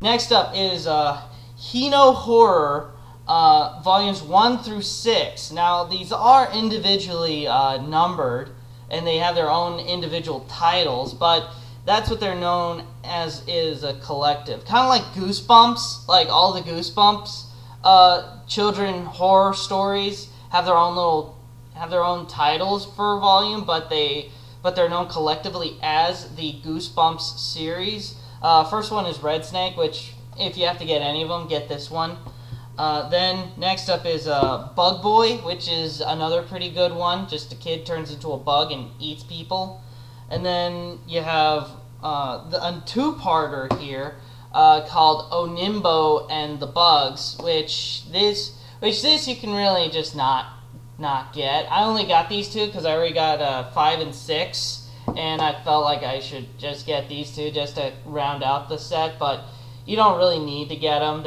Next up is Hina Horror, volumes 1 through 6. Now, these are individually numbered, and they have their own individual titles, but that's what they're known as, is a collective. Kind of like Goosebumps, like all the Goosebumps children horror stories have their own titles for volume, but they're known collectively as the Goosebumps series. First one is Red Snake, which if you have to get any of them, get this one. Then next up is Bug Boy, which is another pretty good one. Just a kid turns into a bug and eats people. And then you have a two-parter here called Onimbo and the Bugs, which this you can really just not get. I only got these two because I already got 5 and 6, and I felt like I should just get these two just to round out the set, but you don't really need to get them.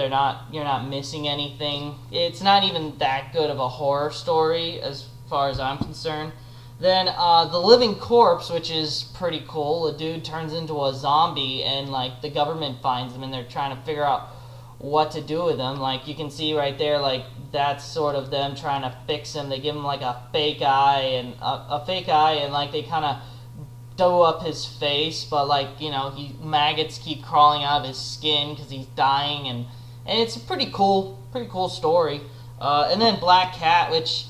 You're not missing anything. It's not even that good of a horror story as far as I'm concerned. Then The Living Corpse, which is pretty cool. A dude turns into a zombie, and like the government finds him, and they're trying to figure out what to do with him. Like you can see right there, like that's sort of them trying to fix him. They give him like a fake eye, and like they kind of dough up his face, but like, you know, maggots keep crawling out of his skin because he's dying, and it's a pretty cool story. And then Black Cat, which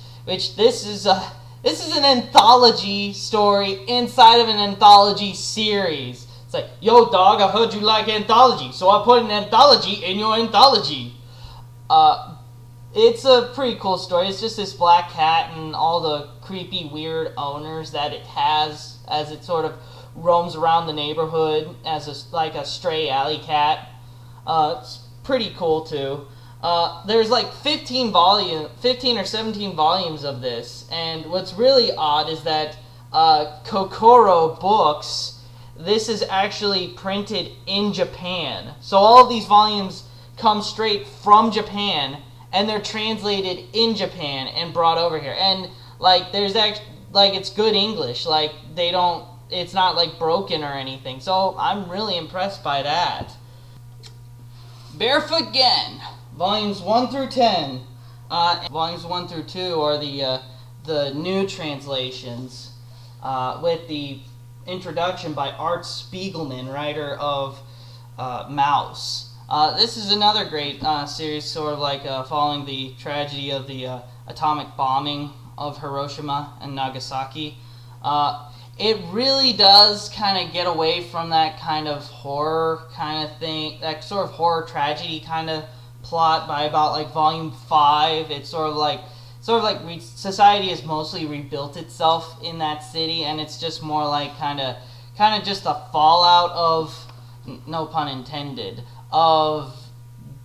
this is an anthology story inside of an anthology series. It's like, yo dog, I heard you like anthology, so I put an anthology in your anthology. It's a pretty cool story. It's just this black cat and all the creepy, weird owners that it has as it sort of roams around the neighborhood as like a stray alley cat. It's pretty cool too. There's like 15 or 17 volumes of this, and what's really odd is that Kokoro Books, this is actually printed in Japan. So all of these volumes come straight from Japan, and they're translated in Japan and brought over here. And like there's it's good English. Like it's not like broken or anything. So I'm really impressed by that. Barefoot Gen, volumes 1 through 10. Volumes 1 through 2 are the new translations with the introduction by Art Spiegelman, writer of Mouse. This is another great series, sort of like following the tragedy of the atomic bombing of Hiroshima and Nagasaki. It really does kind of get away from that kind of horror kind of thing, that sort of horror tragedy kind of plot by about like volume 5. It's sort of like society has mostly rebuilt itself in that city, and it's just more like kind of just a fallout of, no pun intended, of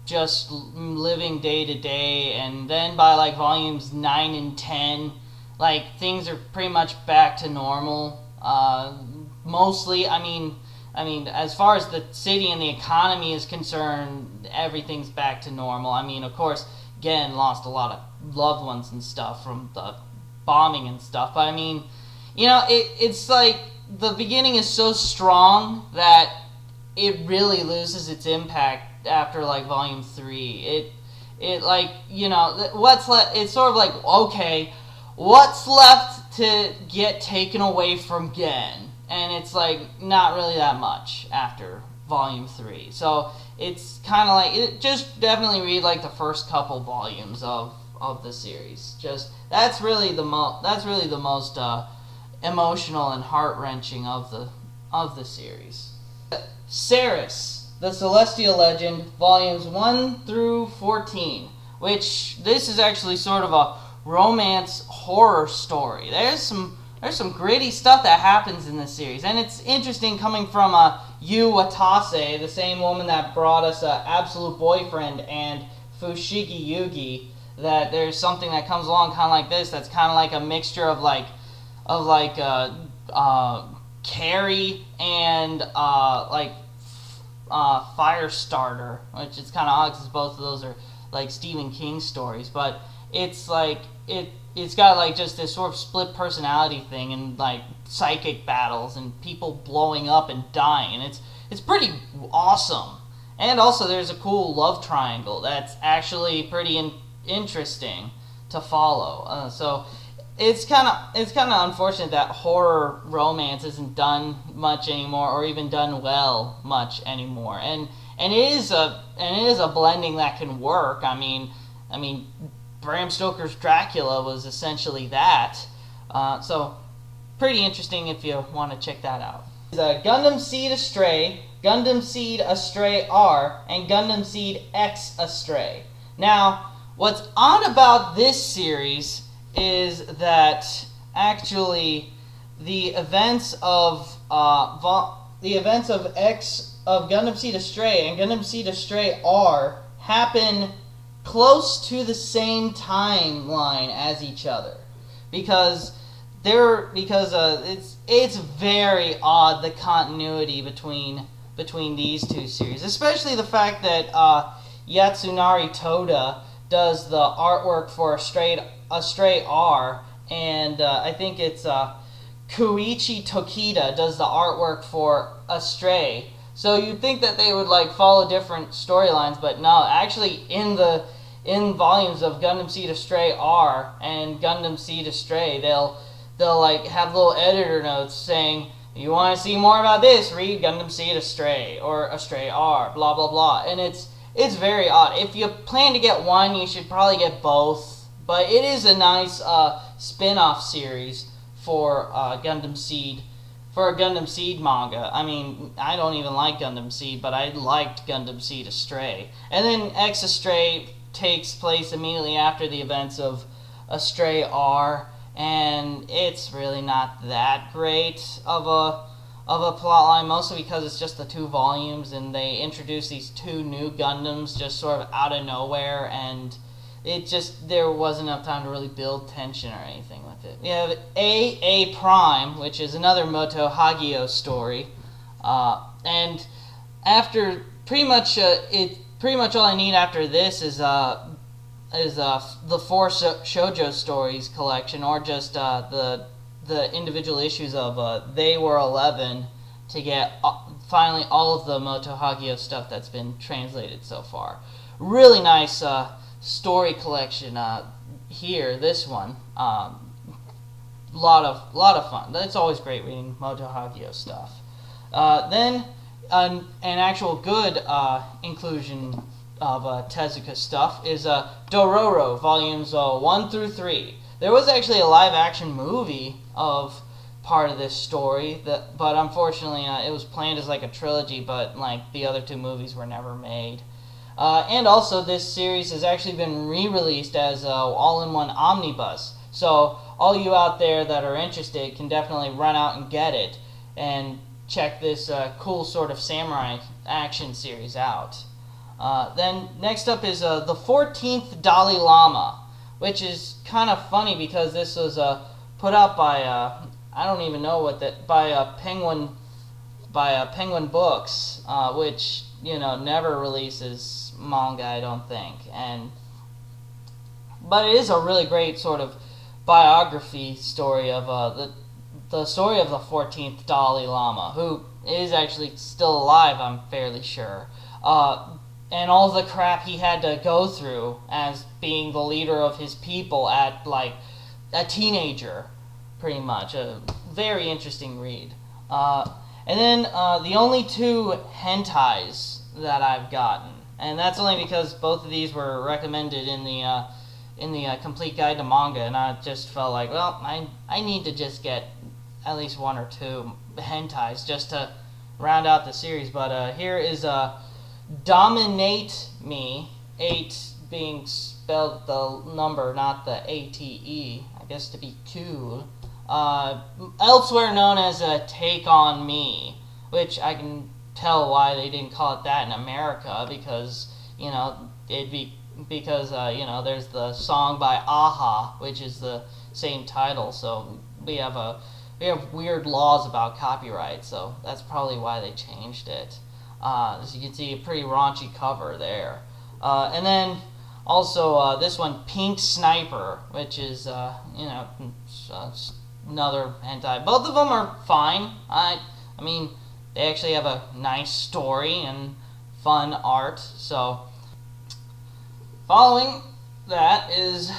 just living day to day. And then by like volumes 9 and 10, like things are pretty much back to normal. Mostly, I mean, as far as the city and the economy is concerned, everything's back to normal. I mean, of course, Gen lost a lot of loved ones and stuff from the bombing and stuff, but I mean, you know, it's like the beginning is so strong that it really loses its impact after like volume 3. It like, you know, what's left, it's sort of like, okay, what's left to get taken away from Gen? And it's like not really that much after volume 3. So it's kind of like, just definitely read like the first couple volumes of the series. Just that's really the most emotional and heart-wrenching of the series. Sarasah, the Celestial Legend, volumes 1 through 14, which this is actually sort of a romance horror story. There's some gritty stuff that happens in this series, and it's interesting coming from Yu Watase, the same woman that brought us Absolute Boyfriend and Fushigi Yugi, that there's something that comes along kind of like this that's kind of like a mixture of Carrie and Firestarter, which is kind of odd because both of those are like Stephen King stories, but it's like it's got like just this sort of split personality thing and like psychic battles and people blowing up and dying, and it's pretty awesome. And also there's a cool love triangle that's actually pretty interesting to follow. So it's kind of unfortunate that horror romance isn't done much anymore, or even done well much anymore. And it is a blending that can work. I mean, Bram Stoker's Dracula was essentially that. So pretty interesting if you want to check that out. Gundam Seed Astray, Gundam Seed Astray R, and Gundam Seed X Astray. Now, what's odd about this series is that actually the events of Gundam Seed Astray and Gundam Seed Astray R happen close to the same timeline as each other, because it's very odd, the continuity between these two series, especially the fact that Yatsunari Toda does the artwork for Astray R, and I think it's Koichi Tokita does the artwork for Astray. So you'd think that they would like follow different storylines, but no. Actually, in volumes of Gundam Seed Astray R and Gundam Seed Astray, they'll like have little editor notes saying, you want to see more about this, read Gundam Seed Astray or Astray R, blah blah blah. And it's very odd. If you plan to get one, you should probably get both. But it is a nice spin-off series for Gundam Seed. For a Gundam Seed manga. I mean, I don't even like Gundam Seed, but I liked Gundam Seed Astray. And then X Astray takes place immediately after the events of Astray R, and it's really not that great of a plot line, mostly because it's just the 2 volumes, and they introduce these 2 new Gundams just sort of out of nowhere, and there wasn't enough time to really build tension or anything with it. We have A Prime, which is another Moto Hagio story, and after pretty much all I need after this is the 4 shoujo stories collection, or just the individual issues of They Were 11, to get finally all of the Moto Hagio stuff that's been translated so far. Really nice story collection here. This one, lot of fun. It's always great reading Moto Hagio stuff. Then an actual good inclusion of Tezuka stuff is Dororo volumes 1 through 3. There was actually a live action movie of part of this story, but unfortunately it was planned as like a trilogy, but like the other 2 movies were never made. And also, this series has actually been re-released as all-in-one omnibus. So all you out there that are interested can definitely run out and get it and check this cool sort of samurai action series out. Then next up is the 14th Dalai Lama, which is kind of funny because this was put out by I don't even know what that by Penguin Books, which never releases manga, I don't think. But it is a really great sort of biography story of the story of the 14th Dalai Lama, who is actually still alive, I'm fairly sure. And all the crap he had to go through as being the leader of his people at like a teenager, pretty much. A very interesting read. And then the only 2 hentais that I've gotten, and that's only because both of these were recommended in the complete guide to manga, and I just felt like, well, I need to just get at least 1 or 2 hentais just to round out the series. But here is Dominate Me, 8 being spelled the number, not the ATE, I guess to be cool. Elsewhere known as Take On Me, which I can tell why they didn't call it that in America, because there's the song by Aha, which is the same title, so we have weird laws about copyright, so that's probably why they changed it. As you can see, a pretty raunchy cover there. And then also this one, Pink Sniper, which is another hentai. Both of them are fine. I mean, they actually have a nice story and fun art. So, following that is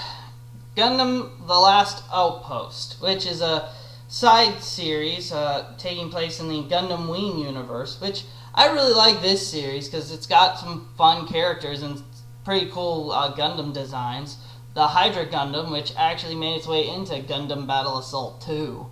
Gundam The Last Outpost, which is a side series taking place in the Gundam Wing universe, which I really like this series because it's got some fun characters and pretty cool Gundam designs. The Hydra Gundam, which actually made its way into Gundam Battle Assault 2.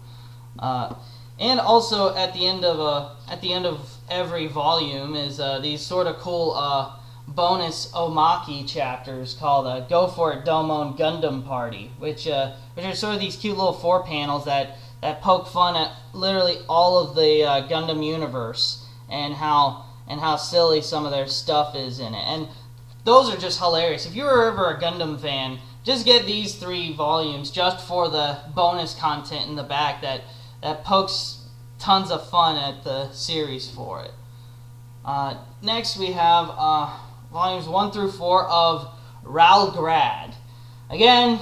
And also at the end of every volume is these sort of cool bonus Omaki chapters called Go For It Domon Gundam Party, which are sort of these cute little 4 panels that poke fun at literally all of the Gundam universe and how silly some of their stuff is in it. And those are just hilarious. If you were ever a Gundam fan, just get these 3 volumes just for the bonus content in the back that pokes tons of fun at the series for it. Next we have volumes 1 through 4 of Ralgrad. Again,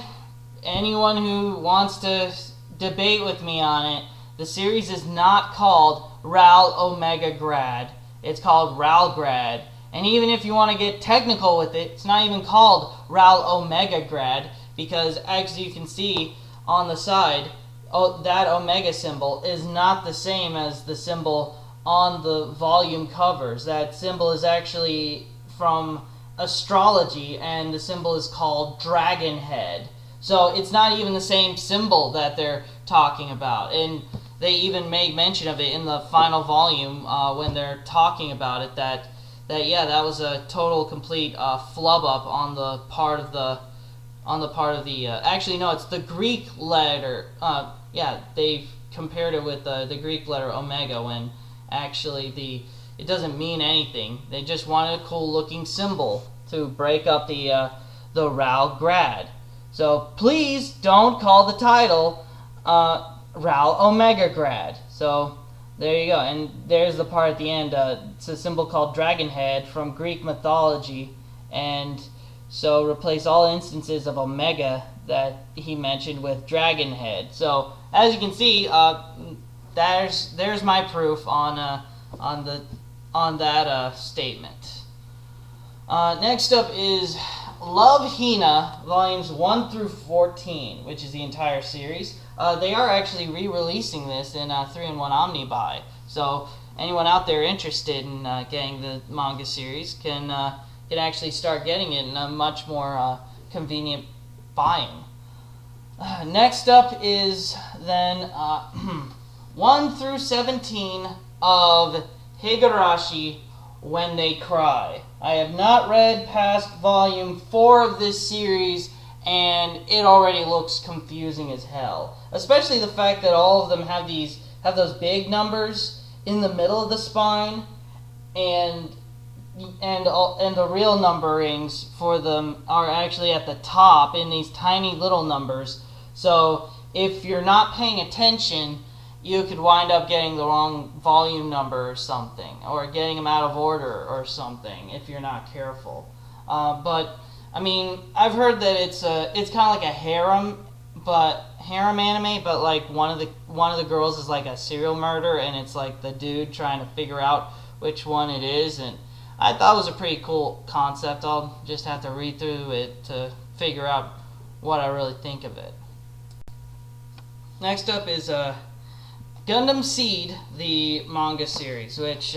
anyone who wants to debate with me on it, the series is not called Ral Omega Grad. It's called Ralgrad. And even if you want to get technical with it, it's not even called Ral Omega Grad, because as you can see on the side, that Omega symbol is not the same as the symbol on the volume covers. That symbol is actually from astrology, and the symbol is called Dragon Head. So it's not even the same symbol that they're talking about. And they even make mention of it in the final volume when they're talking about it, that was a total complete flub up on the part of the actually no, it's the Greek letter. They've compared it with the Greek letter Omega, when actually it doesn't mean anything. They just wanted a cool looking symbol to break up the Ralgrad. So please don't call the title Ral Omega Grad. So there you go, and there's the part at the end. It's a symbol called Dragon Head from Greek mythology, and so replace all instances of Omega that he mentioned with Dragon Head. So as you can see, there's my proof on that statement. Next up is Love Hina, volumes 1 through 14, which is the entire series. They are actually re-releasing this in 3-in-1 Omnibuy. So anyone out there interested in getting the manga series can actually start getting it in a much more convenient buying. Next up is then 1 through 17 of Higurashi When They Cry. I have not read past volume 4 of this series, and it already looks confusing as hell. Especially the fact that all of them have those big numbers in the middle of the spine, and the real numberings for them are actually at the top in these tiny little numbers. So if you're not paying attention, you could wind up getting the wrong volume number or something, or getting them out of order or something if you're not careful. But I mean, I've heard that it's kind of like a harem anime, but like one of the girls is like a serial murder, and it's like the dude trying to figure out which one it is, and I thought it was a pretty cool concept. I'll just have to read through it to figure out what I really think of it. Next up is Gundam Seed, the manga series, which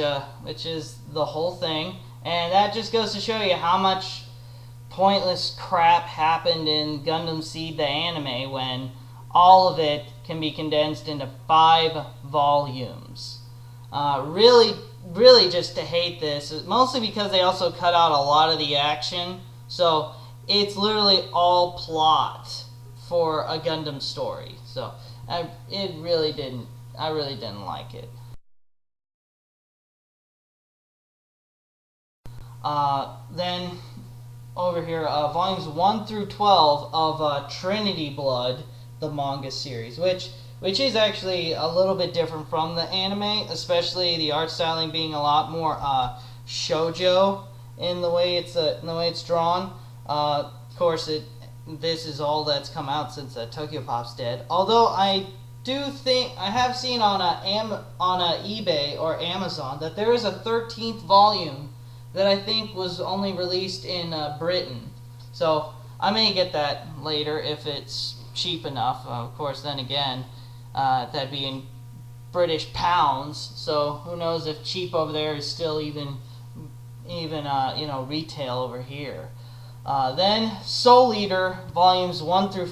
is the whole thing, and that just goes to show you how much pointless crap happened in Gundam Seed the anime when all of it can be condensed into 5 volumes. Really just to hate this, mostly because they also cut out a lot of the action, so it's literally all plot for a Gundam story. So I really didn't like it. Then over here, volumes 1 through 12 of Trinity Blood, the manga series, which is actually a little bit different from the anime, especially the art styling being a lot more shoujo in the way it's drawn. Of course, this is all that's come out since Tokyo Pop's dead. Although I do think I have seen on eBay or Amazon that there is a 13th volume that I think was only released in Britain. So I may get that later if it's cheap enough. Of course, then again, that'd be in British pounds. So who knows if cheap over there is still even retail over here. Then Soul Eater volumes 1 through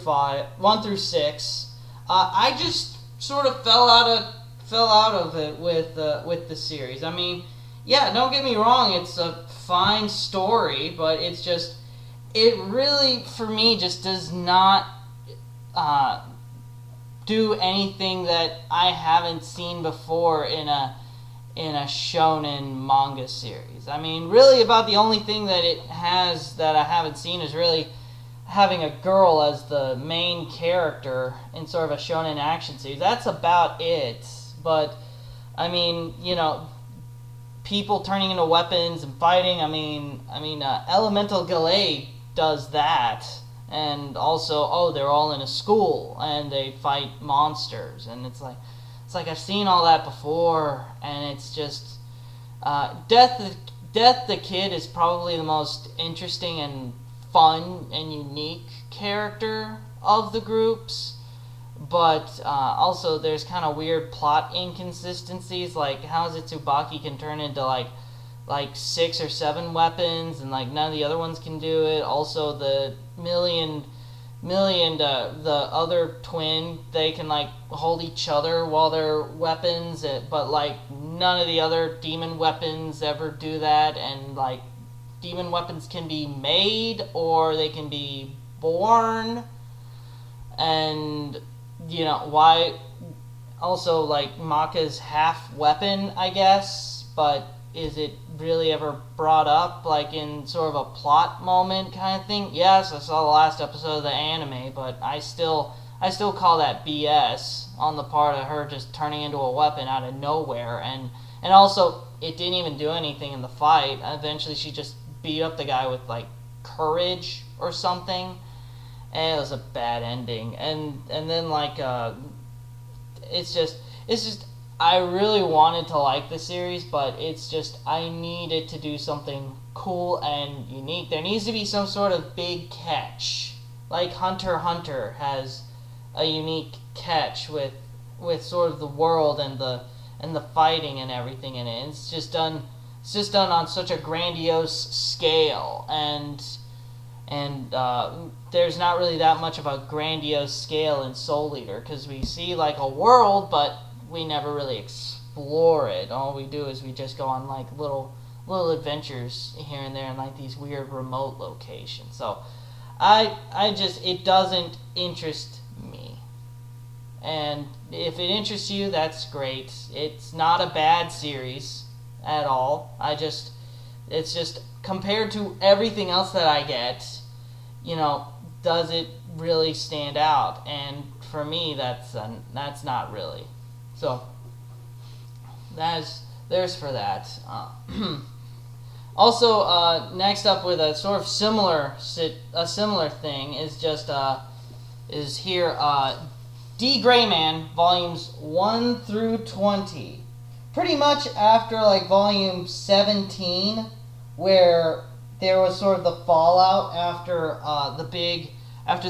6. I just sort of fell out of it with the series. I mean, yeah, don't get me wrong, it's a fine story, but it really for me just does not do anything that I haven't seen before in a shonen manga series. I mean, really about the only thing that it has that I haven't seen is really having a girl as the main character in sort of a shonen action series. That's about it. But I mean, people turning into weapons and fighting. I mean, Elemental Gelade does that, and also, they're all in a school and they fight monsters, and it's like I've seen all that before, and it's just Death the Kid is probably the most interesting and fun and unique character of the groups, but also there's kind of weird plot inconsistencies, like how is it Tsubaki can turn into like 6 or 7 weapons and like none of the other ones can do it. Also the the other twin, they can like hold each other while they're weapons, but like none of the other demon weapons ever do that, and like demon weapons can be made or they can be born, and why also like Maka's half weapon, I guess, but is it really ever brought up like in sort of a plot moment kind of thing? Yes, I saw the last episode of the anime, but I still call that BS on the part of her just turning into a weapon out of nowhere, and also it didn't even do anything in the fight. Eventually she just beat up the guy with like courage or something, and it was a bad ending. And then like it's just I really wanted to like the series, but it's just I needed to do something cool and unique. There needs to be some sort of big catch, like Hunter x Hunter has a unique catch with sort of the world and the fighting and everything in it. It's just done on such a grandiose scale, and there's not really that much of a grandiose scale in Soul Eater, because we see like a world, but we never really explore it. All we do is we just go on like little adventures here and there in like these weird remote locations. So it doesn't interest me. And if it interests you, that's great. It's not a bad series at all. It's just compared to everything else that I get, does it really stand out? And for me, that's not really. So there's for that. Also, next up with a sort of similar thing is D.Gray-man volumes 1 through 20. Pretty much after like volume 17, where there was sort of the fallout after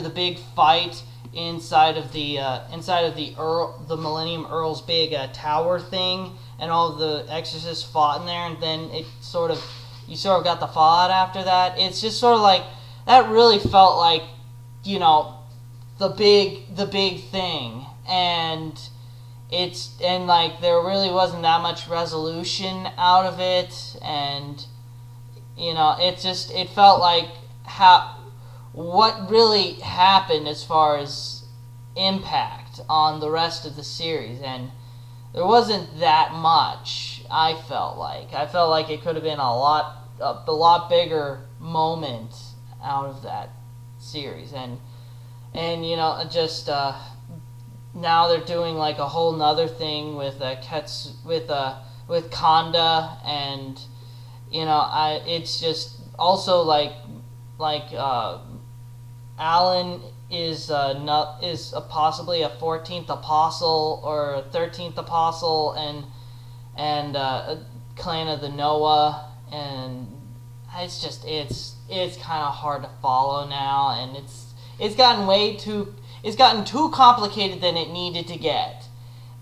the big fight inside of the the Millennium Earl's big tower thing, and all the exorcists fought in there, and then you sort of got the fallout after that. It's just sort of like that really felt like the big thing, and like there really wasn't that much resolution out of it, and it felt like what really happened as far as impact on the rest of the series, and there wasn't that much. I felt like it could have been a lot bigger moment out of that series, and now they're doing like a whole nother thing with Kanda, and it's just also like Alan is possibly a 14th apostle or a 13th apostle, and Clan of the Noah, and it's kind of hard to follow now, and it's gotten too complicated than it needed to get,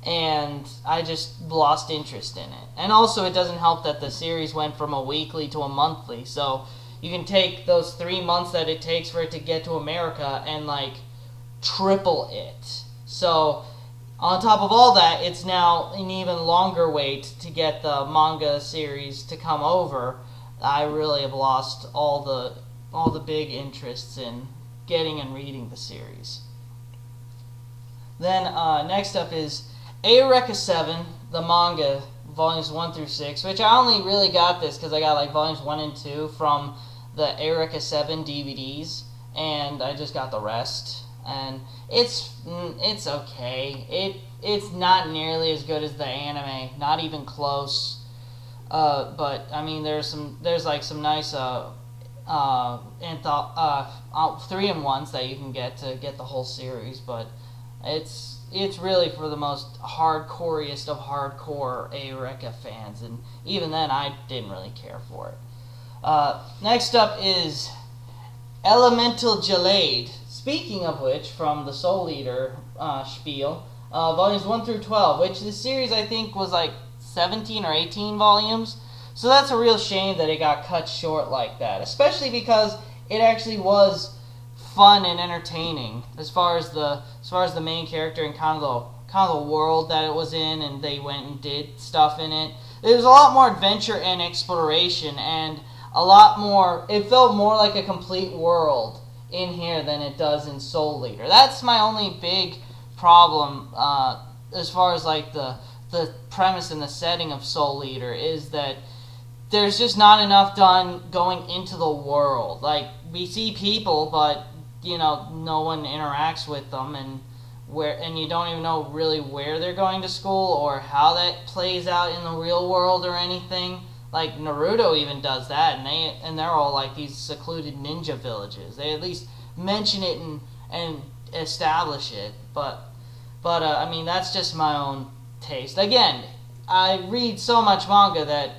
and I just lost interest in it. And also, it doesn't help that the series went from a weekly to a monthly, so you can take those 3 months that it takes for it to get to America and like triple it. So on top of all that, it's now an even longer wait to get the manga series to come over. I really have lost all the big interests in getting and reading the series. Then next up is Eureka 7, the manga, volumes 1 through 6, which I only really got this because I got like volumes 1 and 2 from the Eureka 7 DVDs, and I just got the rest. And it's okay. It's not nearly as good as the anime, not even close. But I mean, there's like some nice 3-in-1s that you can get to get the whole series, but it's really for the most hardcoreest of hardcore Eureka fans, and even then I didn't really care for it. Next up is Elemental Gelade. Speaking of which, from the Soul Eater spiel, volumes 1 through 12, which the series I think was like 17 or 18 volumes. So that's a real shame that it got cut short like that, especially because it actually was fun and entertaining as far as the main character and kind of the world that it was in, and they went and did stuff in it. There was a lot more adventure and exploration, and a lot more. It felt more like a complete world in here than it does in Soul Eater. That's my only big problem as far as like the premise and the setting of Soul Eater, is that there's just not enough done going into the world. Like, we see people, but no one interacts with them, and you don't even know really where they're going to school or how that plays out in the real world or anything. Like Naruto even does that, and they're all like these secluded ninja villages. They at least mention it and establish it, but I mean, that's just my own taste. Again, I read so much manga that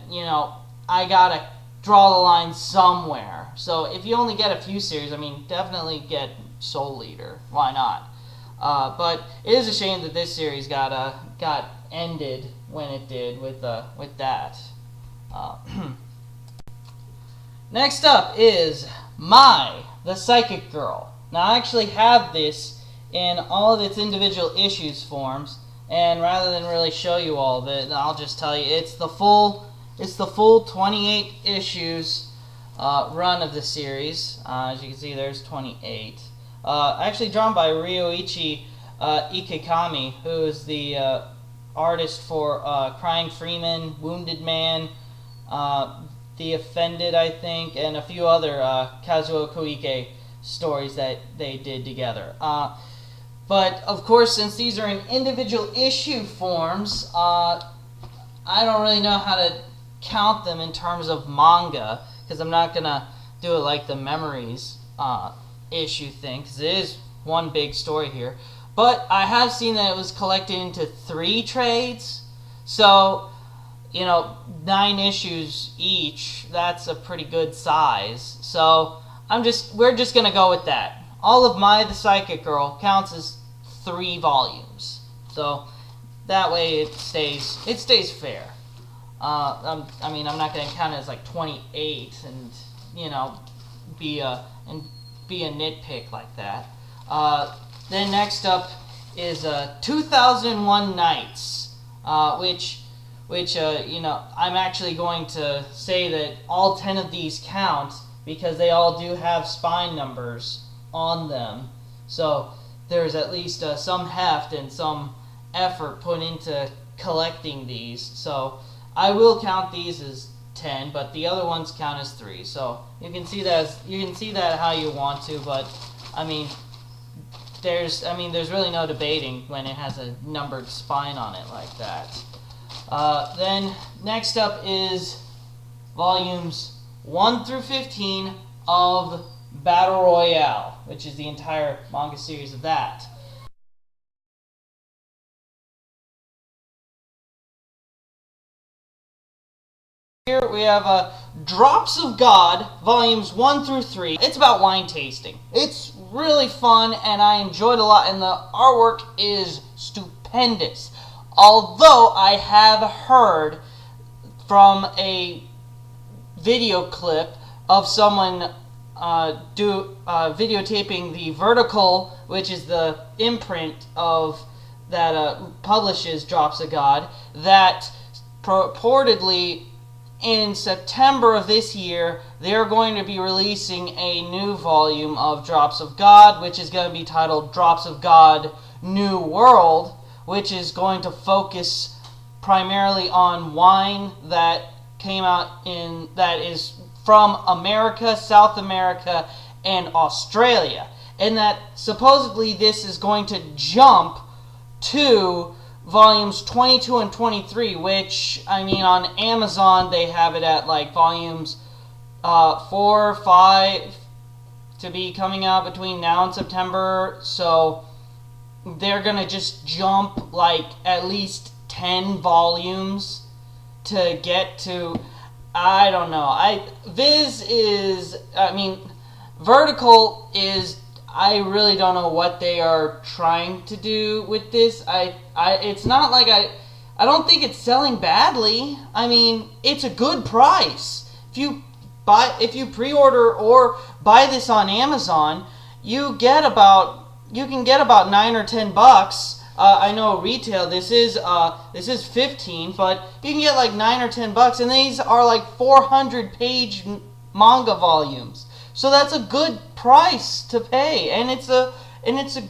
I gotta draw the line somewhere. So if you only get a few series, I mean, definitely get Soul Eater. Why not? But it is a shame that this series got ended when it did with that. Next up is the Psychic Girl. Now, I actually have this in all of its individual issues forms, and rather than really show you all of it, I'll just tell you it's the full 28 issues run of the series. As you can see, there's 28. Actually drawn by Ryoichi Ikekami, who is the artist for Crying Freeman, Wounded Man, The Offended, I think, and a few other Kazuo Koike stories that they did together. But, of course, since these are in individual issue forms, I don't really know how to count them in terms of manga, because I'm not going to do it like the Memories issue thing, because it is one big story here. But I have seen that it was collected into 3 trades, so 9 issues each. That's a pretty good size. So we're just gonna go with that. All of the Psychic Girl counts as 3 volumes. So that way it stays fair. I'm not gonna count it as like 28 and be a nitpick like that. Then next up is 2001 Nights, which I'm actually going to say that all 10 of these count because they all do have spine numbers on them. So there's at least some heft and some effort put into collecting these. So I will count these as 10, but the other ones count as 3. So you can see that how you want to, but I mean, there's really no debating when it has a numbered spine on it like that. Then next up is volumes 1 through 15 of Battle Royale, which is the entire manga series of that. Here we have Drops of God, volumes 1 through 3. It's about wine tasting. It's really fun, and I enjoyed it a lot, and the artwork is stupendous. Although I have heard from a video clip of someone videotaping the Vertical, which is the imprint of that publishes Drops of God, that purportedly in September of this year they're going to be releasing a new volume of Drops of God, which is going to be titled Drops of God New World, which is going to focus primarily on wine that came out that is from America, South America, and Australia. And that supposedly this is going to jump to volumes 22 and 23, which, I mean, on Amazon they have it at like volumes 4 or 5 to be coming out between now and September. So they're gonna just jump like at least 10 volumes to get to, I don't know. Vertical is, I really don't know what they are trying to do with this. It's not like I don't think it's selling badly. I mean, it's a good price. If you pre-order or buy this on Amazon, you can get about $9 or $10. I know retail this is 15, but you can get like $9 or $10, and these are like 400-page manga volumes. So that's a good price to pay, and it's a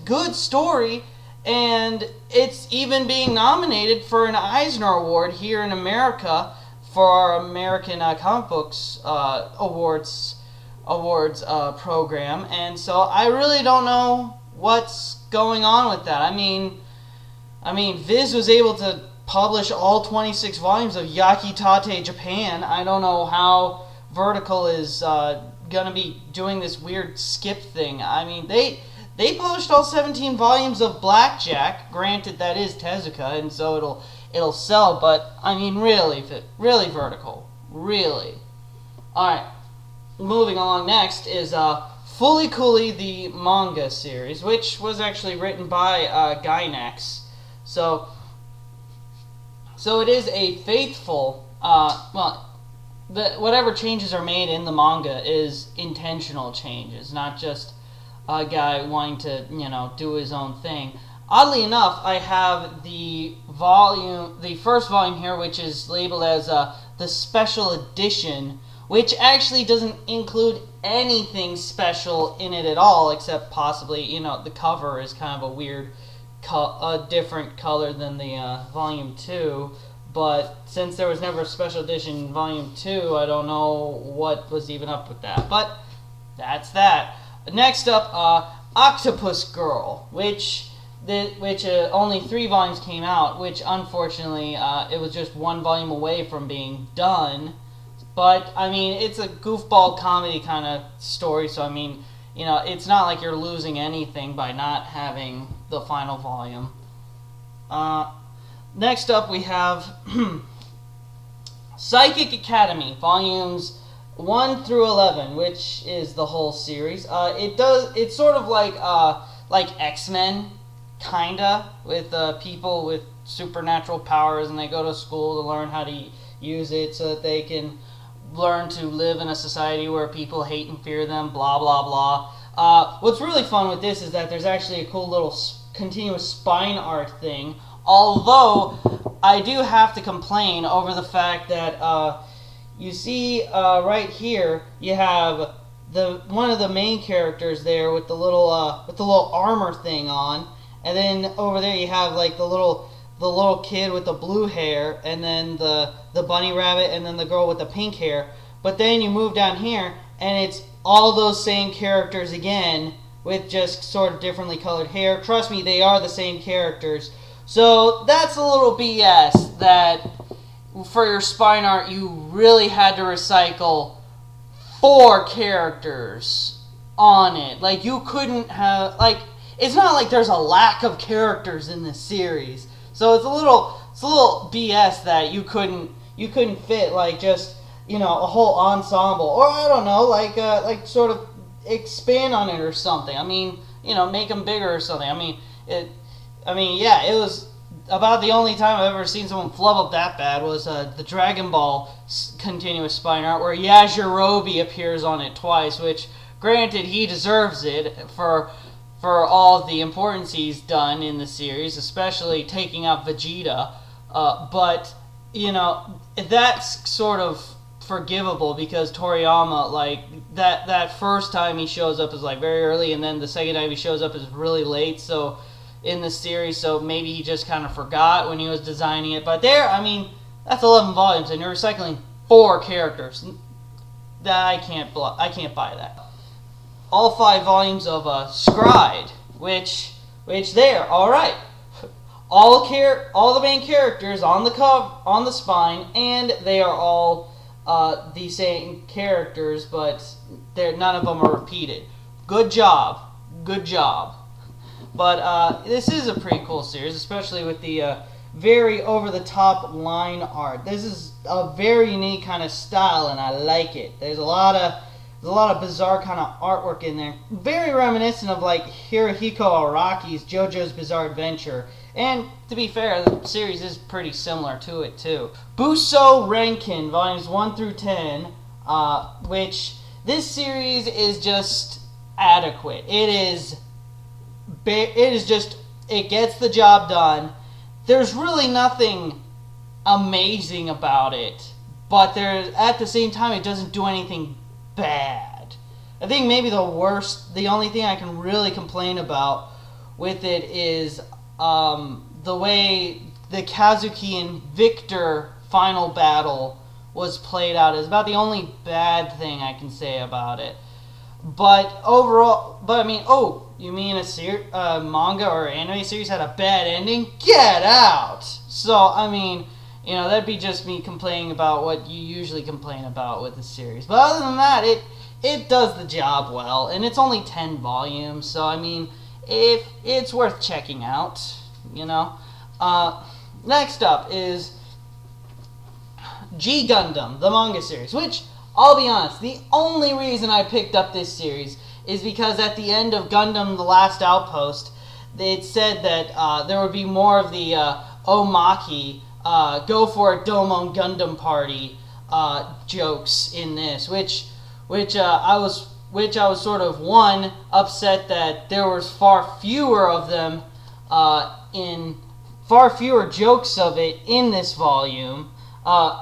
good story, and it's even being nominated for an Eisner Award here in America for our American Comic Books Awards program. And so I really don't know what's going on with that. I mean, Viz was able to publish all 26 volumes of Yakitate Japan. I don't know how Vertical is gonna be doing this weird skip thing. I mean, they published all 17 volumes of Blackjack. Granted, that is Tezuka, and so it'll sell. But I mean, really Vertical, really. All right, moving along. Next is Fully Cooley, the manga series, which was actually written by Gainax. So it is a faithful, whatever changes are made in the manga is intentional changes, not just a guy wanting to, do his own thing. Oddly enough, I have the first volume here, which is labeled as the special edition, which actually doesn't include anything special in it at all, except possibly, the cover is kind of a weird, a different color than the volume 2. But since there was never a special edition volume 2, I don't know what was even up with that. But that's that. Next up, Octopus Girl, which only 3 volumes came out, which unfortunately it was just 1 volume away from being done. But I mean, it's a goofball comedy kind of story, so I mean, it's not like you're losing anything by not having the final volume. Next up, we have Psychic Academy, volumes 1 through 11, which is the whole series. It's sort of like X-Men, kinda, with people with supernatural powers, and they go to school to learn how to use it so that they can learn to live in a society where people hate and fear them, blah, blah, blah. What's really fun with this is that there's actually a cool little continuous spine art thing. Although, I do have to complain over the fact that, you see, right here, you have one of the main characters there with the little armor thing on, and then over there you have like the little kid with the blue hair, and then the bunny rabbit, and then the girl with the pink hair. But then you move down here, and it's all those same characters again, with just sort of differently colored hair. Trust me, they are the same characters. So that's a little BS that for your spine art you really had to recycle 4 characters on it. Like, you couldn't have, like, it's not like there's a lack of characters in this series. So it's a little BS that you couldn't fit like just a whole ensemble, or I don't know, like sort of expand on it or something. I mean, make them bigger or something. Yeah, it was about the only time I've ever seen someone flub up that bad was the Dragon Ball continuous spine art, where Yajirobe appears on it twice, which, granted, he deserves it for all the importance he's done in the series, especially taking out Vegeta. But, that's sort of forgivable because Toriyama, like, that first time he shows up is, like, very early, and then the second time he shows up is really late, so in the series, so maybe he just kind of forgot when he was designing it. But that's 11 volumes, and you're recycling 4 characters. I can't buy that. All 5 volumes of Scried, which there, all right. All the main characters on the on the spine, and they are all the same characters, but none of them are repeated. Good job. But this is a pretty cool series, especially with the very over-the-top line art. This is a very unique kind of style, and I like it. There's a lot of bizarre kind of artwork in there. Very reminiscent of like Hirohiko Araki's JoJo's Bizarre Adventure. And to be fair, the series is pretty similar to it too. Buso Renkin, volumes 1 through 10, which this series is just adequate. It gets the job done. There's really nothing amazing about it, but at the same time, it doesn't do anything bad. I think maybe the only thing I can really complain about with it is the way the Kazuki and Victor final battle was played out is about the only bad thing I can say about it. But overall, you mean a manga or anime series had a bad ending? Get out! So, that'd be just me complaining about what you usually complain about with the series. But other than that, it does the job well, and it's only 10 volumes, so, if it's worth checking out, Next up is G Gundam, the manga series, which, I'll be honest, the only reason I picked up this series is because at the end of Gundam The Last Outpost, it said that there would be more of the Omaki, go for it Domon Gundam Party jokes in this, which I was sort of, one, upset that there was far fewer of them far fewer jokes of it in this volume,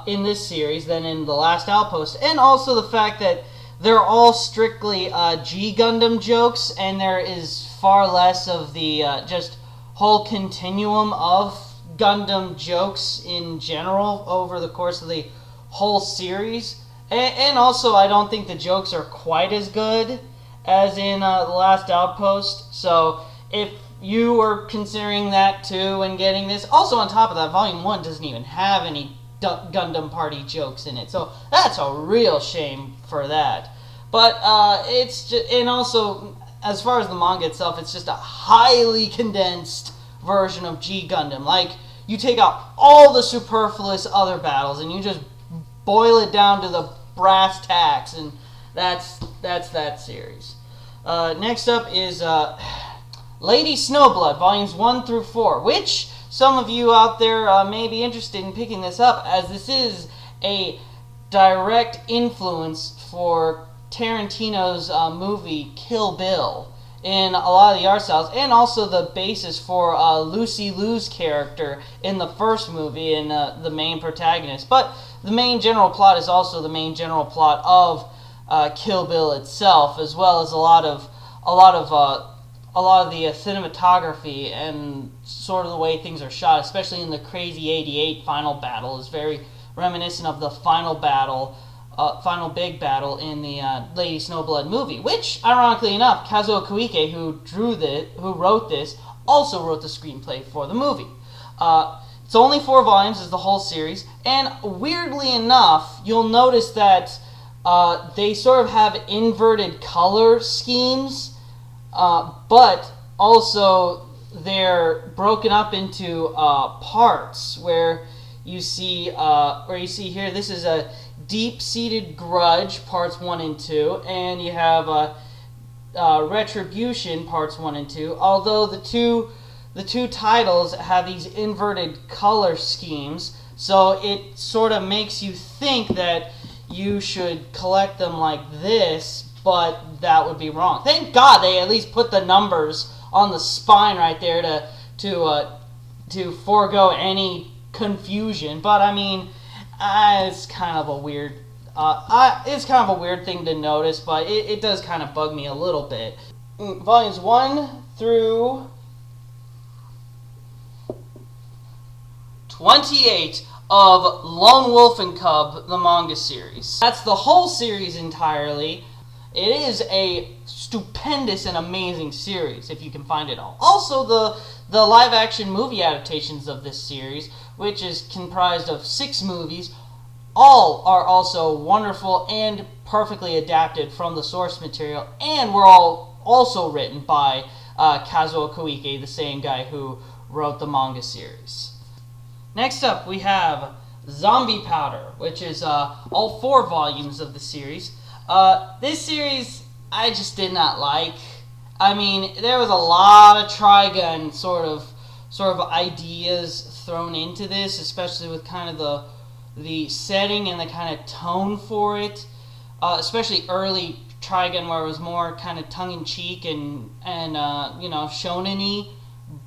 in this series than in The Last Outpost, and also the fact that they're all strictly G Gundam jokes, and there is far less of the just whole continuum of Gundam jokes in general over the course of the whole series. And also, I don't think the jokes are quite as good as in The Last Outpost. So, if you were considering that too and getting this, also on top of that, Volume 1 doesn't even have any Gundam Party jokes in it. So, that's a real shame for that. But, it's just, and also, as far as the manga itself, it's just a highly condensed version of G Gundam. Like, you take out all the superfluous other battles and you just boil it down to the brass tacks, and that's that series. Next up is Lady Snowblood, volumes 1 through 4, which some of you out there may be interested in picking this up, as this is a direct influence for Tarantino's movie Kill Bill in a lot of the art styles, and also the basis for Lucy Liu's character in the first movie and the main protagonist. But the main general plot is also the main general plot of Kill Bill itself, as well as a lot of the cinematography and sort of the way things are shot, especially in the Crazy 88 final battle, is very reminiscent of the final final big battle in the Lady Snowblood movie, which, ironically enough, Kazuo Koike, who wrote this, also wrote the screenplay for the movie. It's only 4 volumes, is the whole series, and weirdly enough, you'll notice that they sort of have inverted color schemes, but also they're broken up into parts, where you see here, this is a Deep-Seated Grudge, Parts 1 and 2, and you have Retribution, Parts 1 and 2, although the two titles have these inverted color schemes, so it sort of makes you think that you should collect them like this, but that would be wrong. Thank God they at least put the numbers on the spine right there to forego any confusion. But I mean, it's kind of a weird thing to notice, but it does kind of bug me a little bit. Volumes 1 through 28 of Lone Wolf and Cub, the manga series. That's the whole series entirely. It is a stupendous and amazing series, if you can find it all. Also, the live-action movie adaptations of this series, which is comprised of 6 movies, all are also wonderful and perfectly adapted from the source material, and were all also written by Kazuo Koike, the same guy who wrote the manga series. Next up, we have Zombie Powder, which is all 4 volumes of the series. This series, I just did not like. I mean, there was a lot of Trigun sort of ideas thrown into this, especially with kind of the setting and the kind of tone for it. Especially early Trigun, where it was more kind of tongue-in-cheek and shonen-y.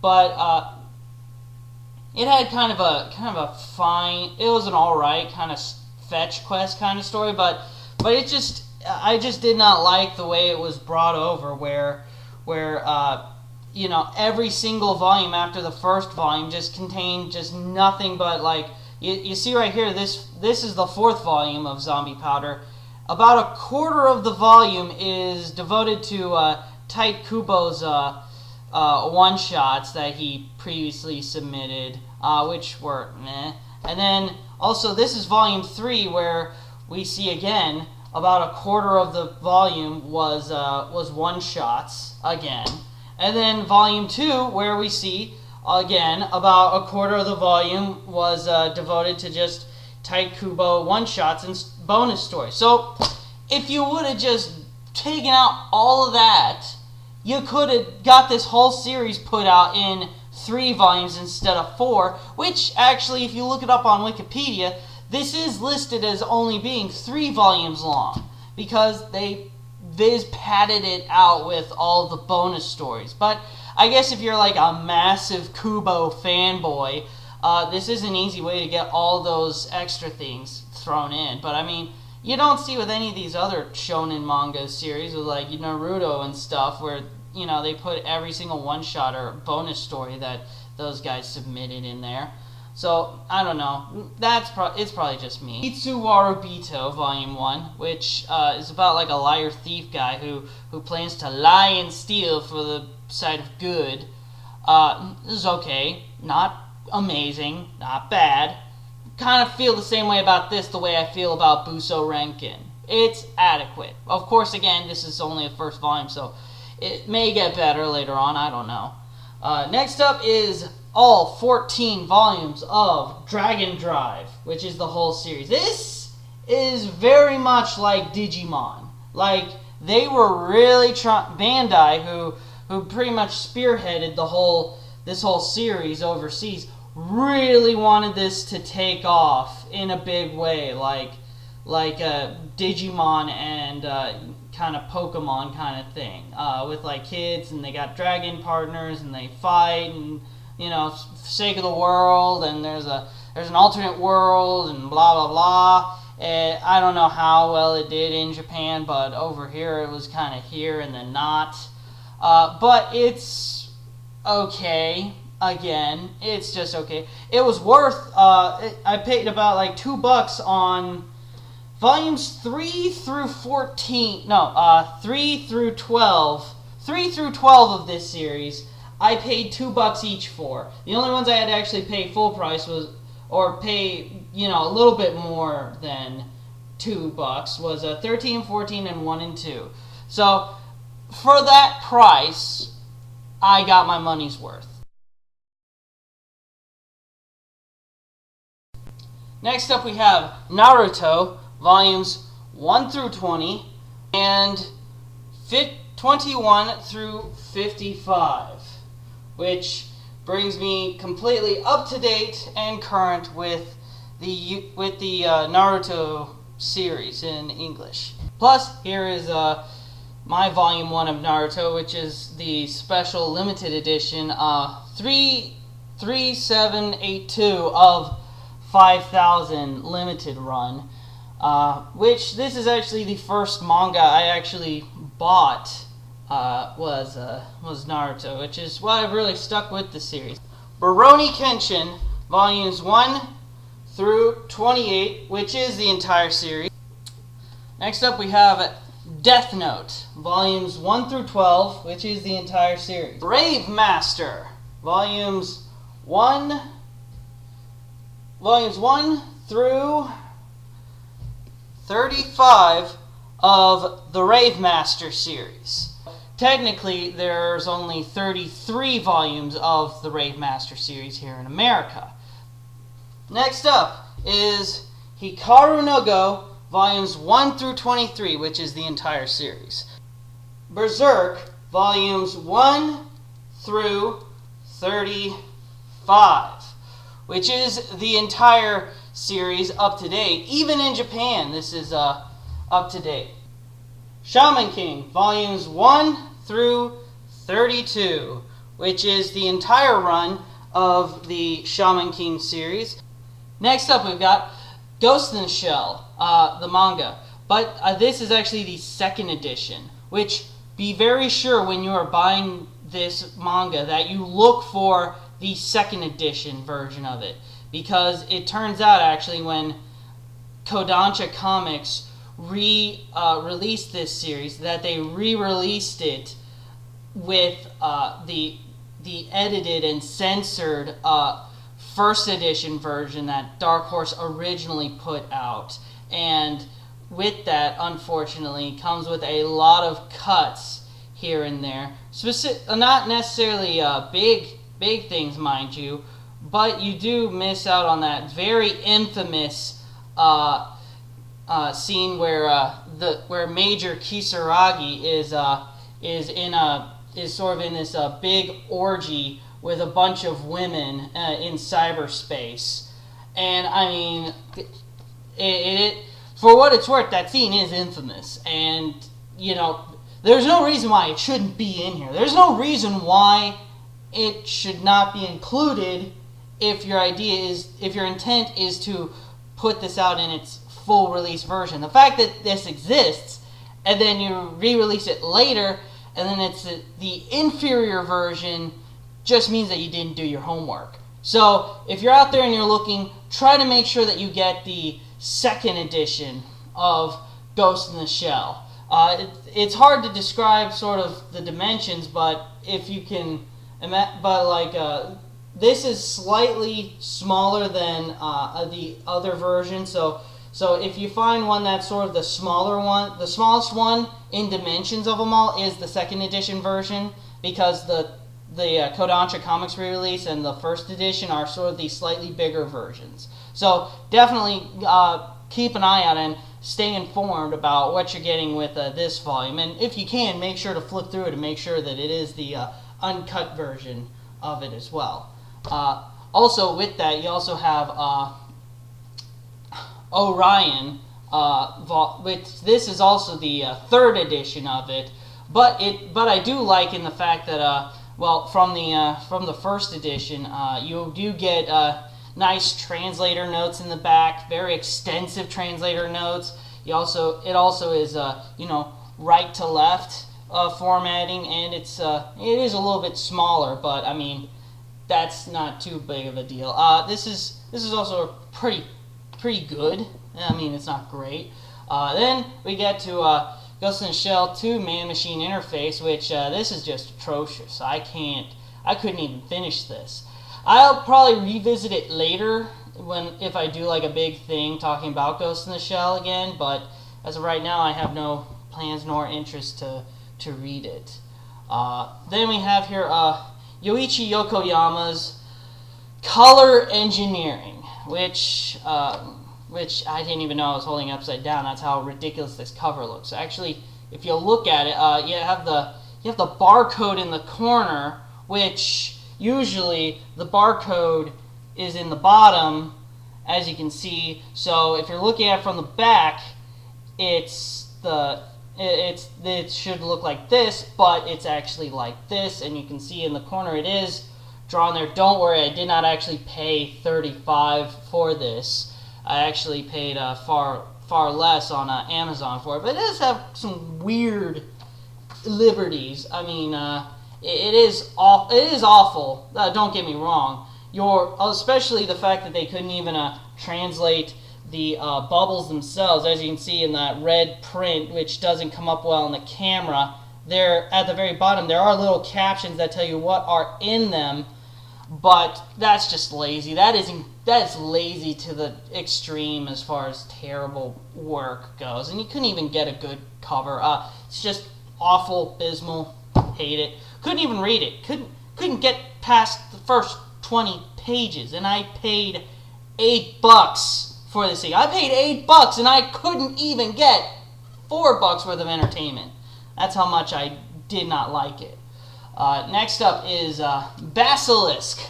But it had kind of a fine. It was an alright kind of fetch quest kind of story, but I just did not like the way it was brought over, where every single volume after the first volume just contained just nothing but, like, you see right here, this is the 4th volume of Zombie Powder. About a quarter of the volume is devoted to Tite Kubo's one-shots that he previously submitted, which were meh. And then also this is volume 3, where we see again about a quarter of the volume was one-shots again. And then volume 2, where we see again about a quarter of the volume was devoted to just Tite Kubo one-shots and bonus stories. So if you would have just taken out all of that, you could have got this whole series put out in 3 volumes instead of 4, which actually, if you look it up on Wikipedia, this is listed as only being 3 volumes long, because they padded it out with all the bonus stories. But I guess if you're like a massive Kubo fanboy, this is an easy way to get all those extra things thrown in. But I mean, you don't see with any of these other shonen manga series with like Naruto and stuff, where they put every single one-shot or bonus story that those guys submitted in there. So I don't know. It's probably just me. Itsuwaru Bito, Volume 1, which is about like a liar thief guy who plans to lie and steal for the side of good. This is okay. Not amazing. Not bad. Kind of feel the same way about this the way I feel about Buso Renkin. It's adequate. Of course, again, this is only the 1st volume, so it may get better later on. I don't know. Next up is all 14 volumes of Dragon Drive, which is the whole series. This is very much like Digimon. Like, they were really Bandai, who pretty much spearheaded this whole series overseas, really wanted this to take off in a big way, like Digimon and kind of Pokemon kind of thing, with like kids, and they got dragon partners and they fight, and sake of the world, and there's an alternate world, and blah blah blah. I don't know how well it did in Japan, but over here it was kind of here and then not. But it's okay. Again, it's just okay. It was worth, I paid about like $2 on volumes 3 through 14, no, 3 through 12. 3 through 12 of this series, I paid $2 each for. The only ones I had to actually pay full price or pay, a little bit more than $2 was 13, 14, and 1 and 2. So, for that price, I got my money's worth. Next up we have Naruto, volumes 1 through 20, and 21 through 55, which brings me completely up to date and current with the Naruto series in English. Plus, here is my volume 1 of Naruto, which is the special limited edition 3782 of 5000 limited run, which this is actually the first manga I actually bought was Naruto, which is why I've really stuck with the series. Rurouni Kenshin volumes 1 through 28, which is the entire series. Next up we have Death Note volumes 1 through 12, which is the entire series. Brave Master volumes 1 through 35 of the Rave Master series. Technically, there's only 33 volumes of the Rave Master series here in America. Next up is Hikaru no Go, volumes 1 through 23, which is the entire series. Berserk, volumes 1 through 35, which is the entire series up to date. Even in Japan, this is up to date. Shaman King, volumes 1 through 32, which is the entire run of the Shaman King series. Next up, we've got Ghost in the Shell, the manga. But this is actually the second edition, which be very sure when you are buying this manga that you look for the second edition version of it. Because it turns out actually when Kodansha Comics released this series, that they re-released it with the edited and censored first edition version that Dark Horse originally put out. And with that, unfortunately, comes with a lot of cuts here and there. Not necessarily big things, mind you, but you do miss out on that very infamous scene where Major Kisaragi is sort of in this big orgy with a bunch of women in cyberspace. And I mean, for what it's worth, that scene is infamous. And, you know, there's no reason why it shouldn't be in here. There's no reason why it should not be included if your intent is to put this out in its full release version. The fact that this exists, and then you re-release it later, and then it's the inferior version, just means that you didn't do your homework. So if you're out there and you're looking, try to make sure that you get the second edition of Ghost in the Shell. It's hard to describe sort of the dimensions, but if you can, this is slightly smaller than the other version. So if you find one that's sort of the smaller one, the smallest one in dimensions of them all is the second edition version, because the Kodansha Comics re-release and the first edition are sort of the slightly bigger versions. So definitely keep an eye out and stay informed about what you're getting with this volume. And if you can, make sure to flip through it and make sure that it is the uncut version of it as well. Also with that, you also have Orion, which this is also the third edition of it. But I do like in the fact that from the first edition, you do get nice translator notes in the back, very extensive translator notes. It also is right to left formatting, and it is a little bit smaller, but I mean that's not too big of a deal. This is also pretty good. I mean, it's not great. Then we get to Ghost in the Shell 2 man-machine interface, which this is just atrocious. I couldn't even finish this. I'll probably revisit it later if I do like a big thing talking about Ghost in the Shell again, but as of right now I have no plans nor interest to read it. Then we have here Yoichi Yokoyama's Color Engineering, which which I didn't even know I was holding upside down. That's how ridiculous this cover looks. Actually, if you look at it, you have the barcode in the corner, which usually the barcode is in the bottom, as you can see. So if you're looking at it from the back, it should look like this, but it's actually like this, and you can see in the corner it is drawn there. Don't worry, I did not actually pay $35 for this. I actually paid far less on Amazon for it, but it does have some weird liberties. I mean, it is awful. Don't get me wrong. Especially the fact that they couldn't even translate the bubbles themselves, as you can see in that red print, which doesn't come up well on the camera. There at the very bottom, there are little captions that tell you what are in them, but that's just lazy. That's lazy to the extreme as far as terrible work goes, and you couldn't even get a good cover. It's just awful, abysmal. Hate it. Couldn't even read it. Couldn't get past the first 20 pages, and I paid $8 for this thing. I paid $8 and I couldn't even get $4 worth of entertainment. That's how much I did not like it. Next up is Basilisk,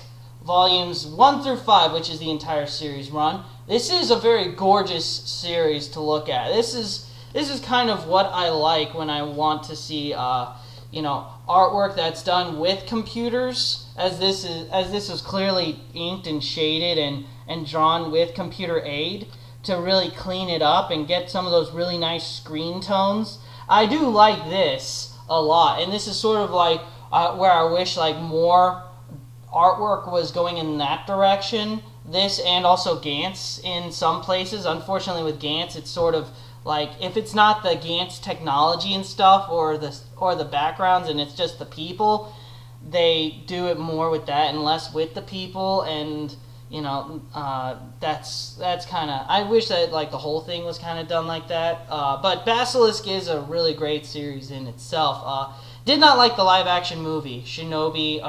volumes 1 through 5, which is the entire series run. This is a very gorgeous series to look at. This is kind of what I like when I want to see artwork that's done with computers, as this is clearly inked and shaded and drawn with computer aid to really clean it up and get some of those really nice screen tones. I do like this a lot, and this is sort of like where I wish like more artwork was going in that direction. This and also Gantz in some places. Unfortunately with Gantz, it's sort of like, if it's not the Gantz technology and stuff or the backgrounds and it's just the people, they do it more with that and less with the people, and that's kind of, I wish that like the whole thing was kind of done like that. But Basilisk is a really great series in itself. Did not like the live action movie Shinobi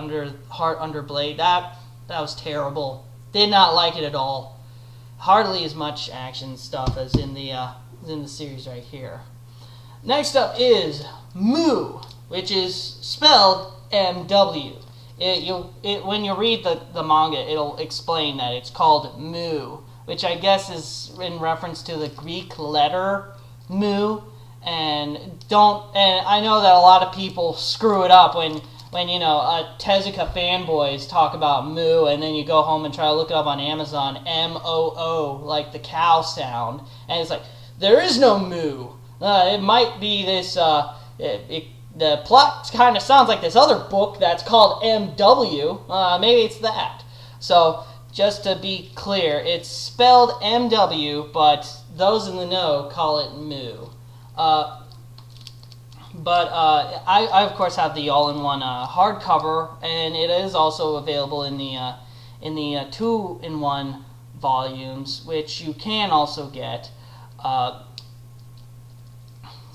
Heart Under Blade. That was terrible. Did not like it at all. Hardly as much action stuff as in the series right here. Next up is Mu, which is spelled MW. When you read the manga, it'll explain that it's called Mu, which I guess is in reference to the Greek letter Mu. And I know that a lot of people screw it up when Tezuka fanboys talk about Mu, and then you go home and try to look it up on Amazon, M-O-O, like the cow sound, and it's like, there is no Mu. It might be this, the plot kind of sounds like this other book that's called M.W. Maybe it's that. So, just to be clear, it's spelled M.W., but those in the know call it Mu. I of course have the all-in-one hardcover, and it is also available in the 2-in-1 volumes, which you can also get.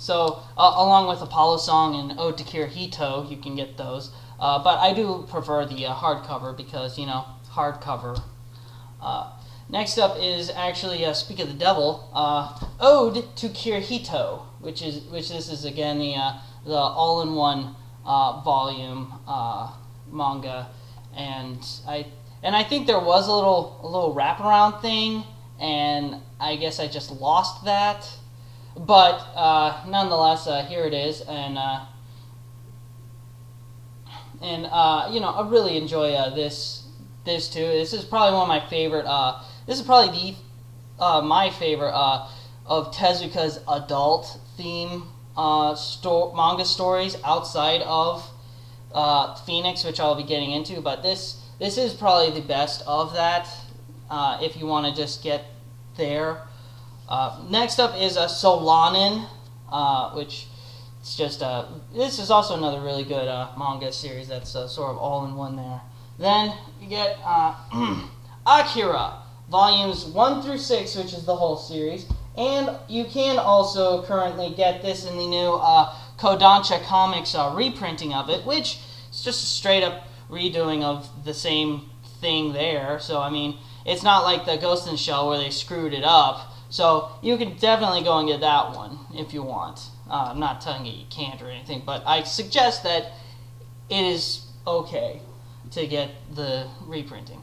Along with Apollo Song and Ode to Kirihito, you can get those. But I do prefer the hardcover because, hardcover. Next up is actually, Speak of the Devil, Ode to Kirihito, which this is again the all-in-one volume manga, and I think there was a little wraparound thing, and I guess I just lost that. But nonetheless, here it is, and I really enjoy this too. This is probably one of my favorite. This is probably my favorite of Tezuka's adult theme manga stories outside of Phoenix, which I'll be getting into. But this is probably the best of that. If you want to just get there. Next up is Solanin, which is just this is also another really good manga series that's sort of all in one there. Then you get Akira, volumes 1 through 6, which is the whole series, and you can also currently get this in the new Kodansha Comics reprinting of it, which is just a straight up redoing of the same thing there. So I mean, it's not like the Ghost in the Shell where they screwed it up. So you can definitely go and get that one if you want. I'm not telling you can't or anything, but I suggest that it is okay to get the reprinting.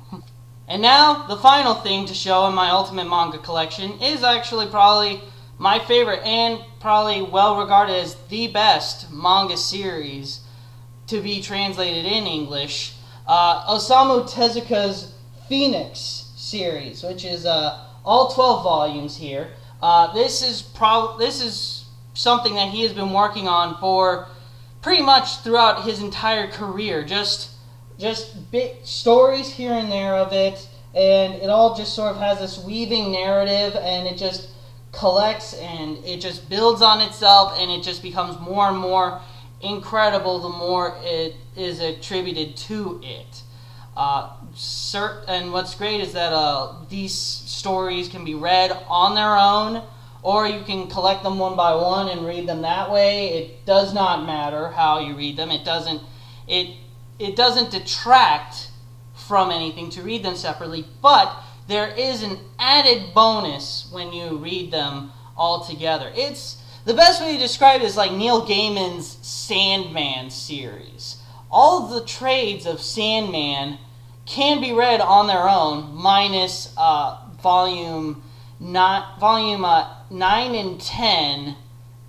And now, the final thing to show in my Ultimate Manga collection is actually probably my favorite and probably well regarded as the best manga series to be translated in English. Osamu Tezuka's Phoenix series, which is all 12 volumes here. This is something that he has been working on for pretty much throughout his entire career. Just bit stories here and there of it, and it all just sort of has this weaving narrative, and it just collects and it just builds on itself, and it just becomes more and more incredible the more it is attributed to it. And what's great is that these stories can be read on their own, or you can collect them one by one and read them that way. It does not matter how you read them. It doesn't detract from anything to read them separately, but there is an added bonus when you read them all together. It's the best way to describe it is like Neil Gaiman's Sandman series. All of the trades of Sandman can be read on their own, minus volume 9 and 10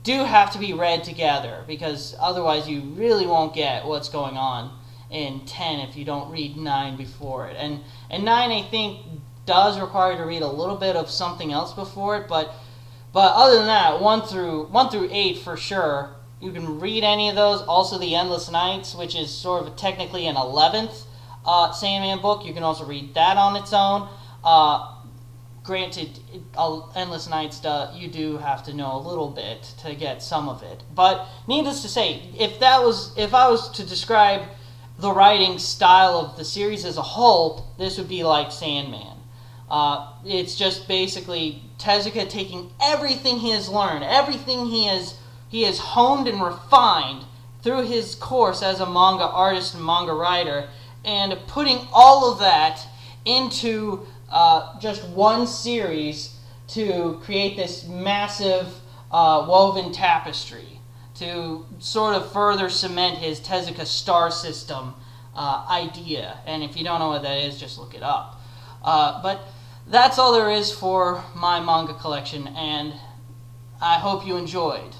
do have to be read together, because otherwise you really won't get what's going on in 10 if you don't read 9 before it. And 9, I think, does require you to read a little bit of something else before it, but other than that, 1 through 8 for sure, you can read any of those. Also the Endless Nights, which is sort of technically an 11th Sandman book, you can also read that on its own. Granted, Endless Nights, you do have to know a little bit to get some of it. But needless to say, if I was to describe the writing style of the series as a whole, this would be like Sandman. It's just basically Tezuka taking everything he has learned, everything he has honed and refined through his course as a manga artist and manga writer, and putting all of that into just one series to create this massive woven tapestry to sort of further cement his Tezuka star system idea. And if you don't know what that is, just look it up. But that's all there is for my manga collection, and I hope you enjoyed.